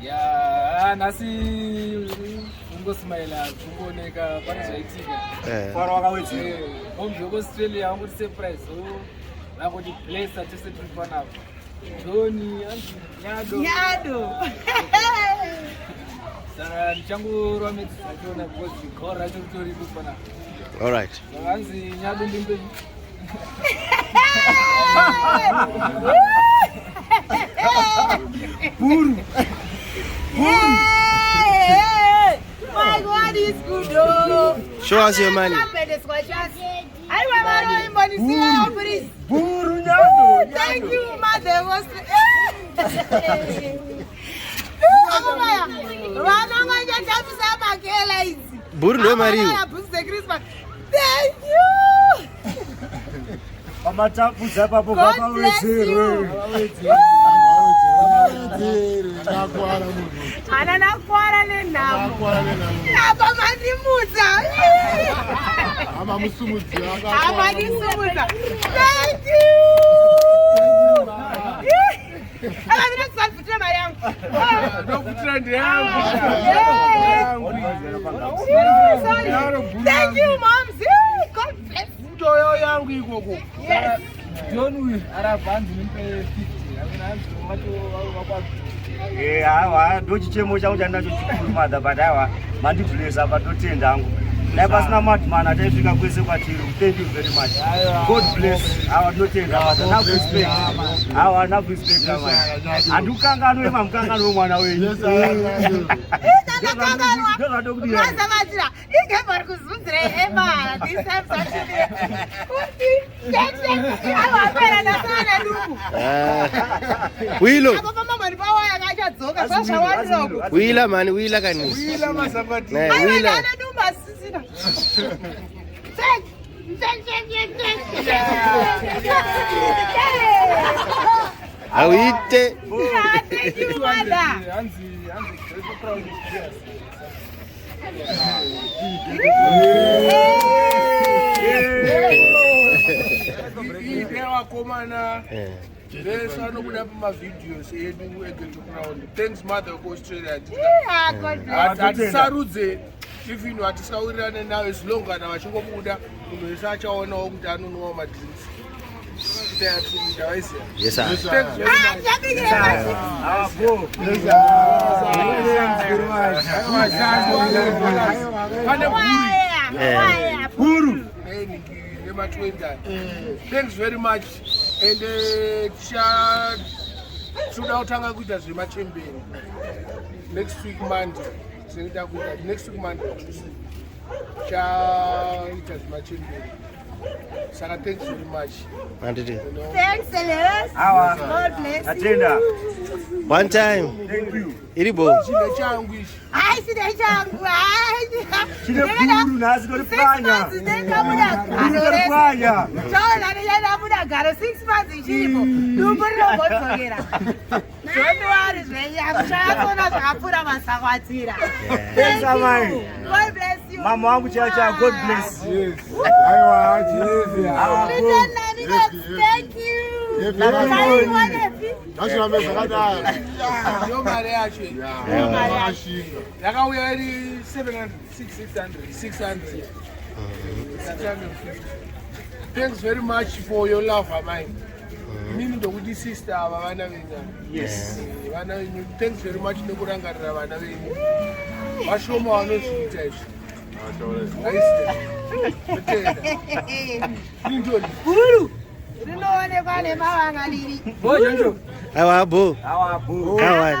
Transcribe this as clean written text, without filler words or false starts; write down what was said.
Ya, nasi ungosmaila kuoneka pane zvaitika. Fara wakawedzi. Omuzvoko Australia angoti surprise. Vakoti place atese tiri panapa. Joni anzi Nyado. Saka ndichangorwa medzi zvachiona because zvikora racho ritori panapa. All right. Anzi Nyado ndimbe. Buru. My God is good. Show us your money. Buru Nyado. Thank you, mother. Buru ndo mariu. Thank you. Amatapuza papo papa wezero. Ana nakwara nenamo. Apa mandimudza. Ama musumudzi Ama ndisumudza. Thank you. Ala mina kusafutia mali yangu. Ndokutrend yangu. Thank you, mom. God bless. Ndoyo yangu ikoko. Yes. John aravanzi nimpe 50. Amina wacho wakwazi. Hawa ndochichemo changu chandacho chikuru madha but hawa mandibvulesa patotenda hangu. Dai pasina madhumana taisvika kwese kwatiri. Thank you very much. God bless. Hawa ndotenda madha. Na respect. Hawa na respect amai. Andukangano emamukangano wemwana wenyu. Ndazvamatira ingemari kuzunzire ema this time sachiri awapera nasana nduku Wilo. apa mama ndipawaya kachadzoka zvazvawaniroko Wila man, wila kani. Wila masambati. Wila. ana dumba sisina Awite. Thank you, mother. Anzi proud. Wakomana vese vanobuda pamavideos edu eGhetto Crown. Thanks mother of Australia. Hatisarudze even hatisawirirane nawe zilongana vachingobuda munhu wese achaonawo kuti anonowa madrinks. Yes sir. Thanks very much. Buru. Thanks very much. And toda kutanga kuita zvemachembeni next week Monday. Next week Monday chaita zvemachembeni. Saka thanks very much. Thanks a lot. God bless you. Attenda. One time. Thank you. Iribo. Chine changu ichi. Ai chine changu. Chine buru nasi kuri panya. Kuri panya. Chola niyenda muda garo 6 months ichiripo. Dumburiro godzokera. Don't worry zveya. Kuchakona zvakapfura masakwatira. Thank you. God bless you. Mama wangu chacha, God bless. Yes. Aiwa, Jesus. Thank you. National mesa kadala. Yo mari yacho. Yakashinga. Yakauya iri 700, 600. Thanks very much for your love, amai. Mimi ndokuti sister ava vana venyu. Yes. Vana venyu. Thanks very much nekurangarira vana venyu. Vashoma vanozviita izvi. Buru. Rinoonekwa nemavanga riri. Bojo. Awa bo. Awa bo. Kawan.